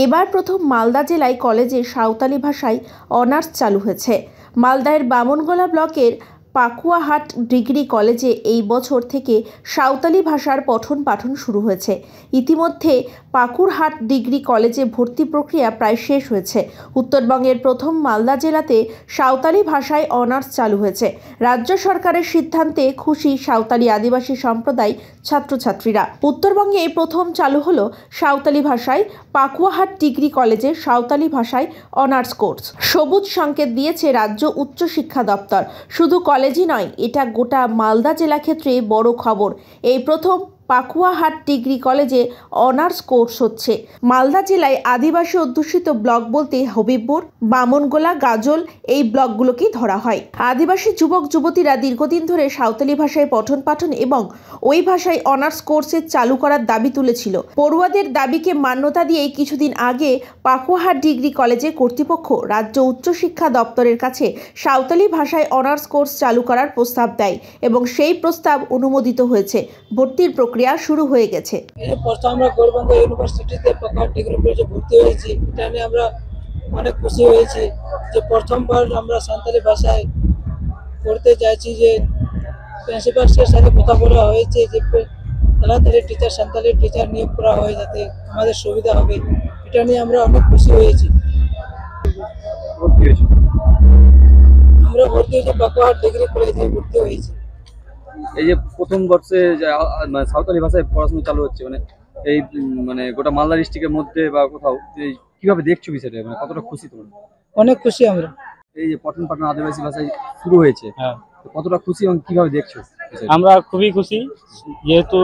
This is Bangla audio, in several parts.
এবার প্রথম মালদা জেলায় কলেজে সাঁওতালি ভাষায় অনার্স চালু হয়েছে। মালদার বামনগোলা ব্লকের পাকুয়াহাট ডিগ্রি কলেজে এই বছর থেকে সাঁওতালি ভাষার পঠন পাঠন শুরু হয়েছে। ইতিমধ্যে পাকুড়হাট ডিগ্রি কলেজে ভর্তি প্রক্রিয়া প্রায় শেষ হয়েছে। উত্তরবঙ্গের প্রথম মালদা জেলাতে সাঁওতালি ভাষায় অনার্স চালু হয়েছে। রাজ্য সরকারের সিদ্ধান্তে খুশি সাঁওতালি আদিবাসী সম্প্রদায় ছাত্রছাত্রীরা। উত্তরবঙ্গে এই প্রথম চালু হলো সাঁওতালি ভাষায় পাকুয়াহাট ডিগ্রি কলেজে সাঁওতালি ভাষায় অনার্স কোর্স। সবুজ সংকেত দিয়েছে রাজ্য উচ্চ শিক্ষা দপ্তর। শুধু কলেজই নয়, এটা গোটা মালদা জেলা ক্ষেত্রে বড় খবর। এই প্রথম পাকুয়াহাট ডিগ্রি কলেজে অনার্স কোর্স হচ্ছে। মালদা জেলায় আদিবাসী অধ্যুষিত ব্লক বলতে হবিবপুর, বামনগোলা, গাজল এই ব্লকগুলোকেই ধরা হয়। আদিবাসী যুবক যুবতীরা দীর্ঘদিন ধরে সাঁওতালি ভাষায় পঠন পাঠন এবং ওই ভাষায় অনার্স কোর্সের চালু করার দাবি তুলেছিল। পড়ুয়াদের দাবিকে মান্যতা দিয়েই কিছুদিন আগে পাকুয়াহাট ডিগ্রি কলেজে কর্তৃপক্ষ রাজ্য উচ্চ শিক্ষা দপ্তরের কাছে সাঁওতালি ভাষায় অনার্স কোর্স চালু করার প্রস্তাব দেয় এবং সেই প্রস্তাব অনুমোদিত হয়েছে। ভর্তির প্রক্রিয়া শুরু হয়ে গেছে। প্রথম আমরা গৌরবঙ্গ ইউনিভার্সিটিতে পাকুয়াহাট ডিগ্রি কলেজে ভর্তি হয়েছি। এটা নিয়ে আমরা অনেক খুশি হয়েছি যে প্রথমবার আমরা সাঁওতালি ভাষায় পড়তে চাইছি। যে প্রিন্সিপাল স্যারের সাথে কথা বলা হয়েছে যে তাড়াতাড়ি সাঁওতালি টিচার নিয়োগ করা হয় যাতে আমাদের সুবিধা হবে। এটা নিয়ে আমরা অনেক খুশি হয়েছি। আমরা ভর্তি হয়েছি পাকুয়াহাট ডিগ্রি কলেজে ভর্তি হয়েছি। এই যে প্রথম বর্ষে সাঁওতালি ভাষায় পড়াশোনা চালু হচ্ছে, এই গোটা মালদা ডিস্ট্রিক্টের মধ্যে বা কোথাও, কিভাবে দেখছো বিষয়টা? কতটা খুশি তোমরা? অনেক খুশি আমরা। এই যে পঠন পাঠন আদিবাসী ভাষায় শুরু হয়েছে, কতটা খুশি এবং কিভাবে দেখছো? আমরা খুবই খুশি, যেহেতু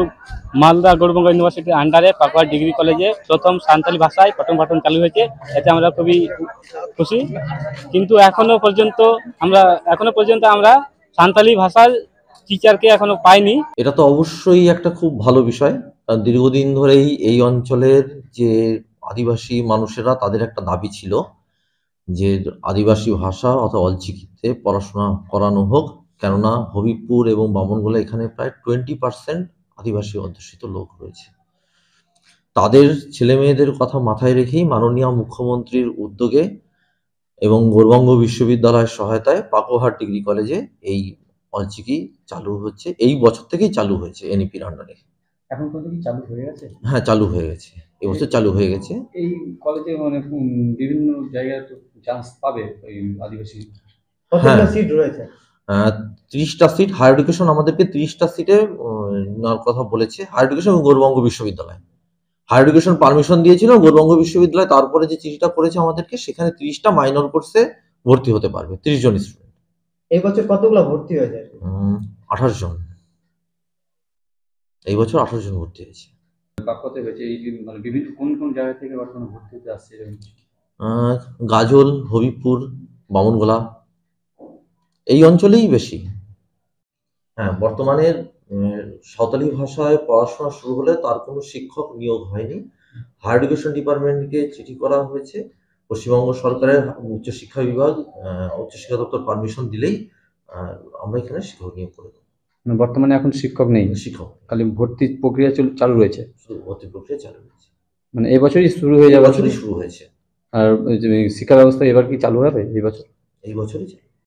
মালদা গৌরবঙ্গ ইউনিভার্সিটির আন্ডারে পাকুয়াহাট ডিগ্রি কলেজে প্রথম সাঁওতালি ভাষায় পঠন পাঠন চালু হয়েছে। এতে আমরা খুবই খুশি। কিন্তু এখনো পর্যন্ত আমরা সাঁওতালি ভাষার টিচারকে এখনো পাইনি। এটা তো অবশ্যই একটা খুব ভালো বিষয়। দীর্ঘদিন ধরেই এই অঞ্চলের যে আদিবাসী মানুষেরা, তাদের একটা দাবি ছিল যে আদিবাসী ভাষা অথবা অলচিকিতে পড়াশোনা করানো হোক, কেননা হবিবপুর এবং বামনগোলা এখানে প্রায় 20% আদিবাসী অধ্যুষিত লোক রয়েছে। তাদের ছেলে মেয়েদের কথা মাথায় রেখেই মাননীয় মুখ্যমন্ত্রীর উদ্যোগে এবং গৌরবঙ্গ বিশ্ববিদ্যালয়ের সহায়তায় পাকুয়াহাট ডিগ্রি কলেজে এই অলচিকি চালু হচ্ছে। এই বছর থেকেই চালু হয়েছে এনইপির আন্ডারে। এখন পর্যন্ত কি চালু হয়ে গেছে? হ্যাঁ, চালু হয়ে গেছে, এবছর চালু হয়ে গেছে। এই কলেজে বিভিন্ন জায়গায় তো চান্স পাবে এই আদিবাসী। কতটা সিট রয়েছে? 30টা সিট। হায়ার এডুকেশন আমাদেরকে 30টা সিটে নেওয়ার কথা বলেছে। হায়ার এডুকেশন এবং গৌরবঙ্গ বিশ্ববিদ্যালয়। হায়ার এডুকেশন পারমিশন দিয়েছিল, গৌরবঙ্গ বিশ্ববিদ্যালয় তারপরে যে চিঠিটা করেছে আমাদেরকে, সেখানে 30টা মাইনর কোর্সে ভর্তি হতে পারবে 30 জন স্টুডেন্ট। এই বছর কতগুলো ভর্তি হয়েছে? 28 জন। এই বছর 28 জন ভর্তি হয়েছে। বিভিন্ন কোন জায়গা থেকে বর্তমানে ভর্তি হতে আসছে? গাজল, হবিবপুর, বামনগোলা এই অঞ্চলেই বেশি। হ্যাঁ, বর্তমানে সাঁওতালি ভাষায় পড়াশোনা শুরু হলে তার কোনো শিক্ষক নিয়োগ হয়নি। হায়ার এডুকেশন ডিপার্টমেন্টকে চিঠি করা হয়েছে। পশ্চিমবঙ্গ সরকারের উচ্চশিক্ষা বিভাগ, উচ্চশিক্ষা দপ্তর পারমিশন দিলেই আমরা এখানে শিক্ষক নিয়োগ করে দেবো। বর্তমানে এখন শিক্ষক নেই, খালি ভর্তি প্রক্রিয়া চালু রয়েছে। ভর্তি প্রক্রিয়া চালু রয়েছে। এই বছরই শুরু হয়ে যাবে? বছরই শুরু হয়েছে। আর শিক্ষা ব্যবস্থা এবার কি চালু হবে? এই বছরই চালু।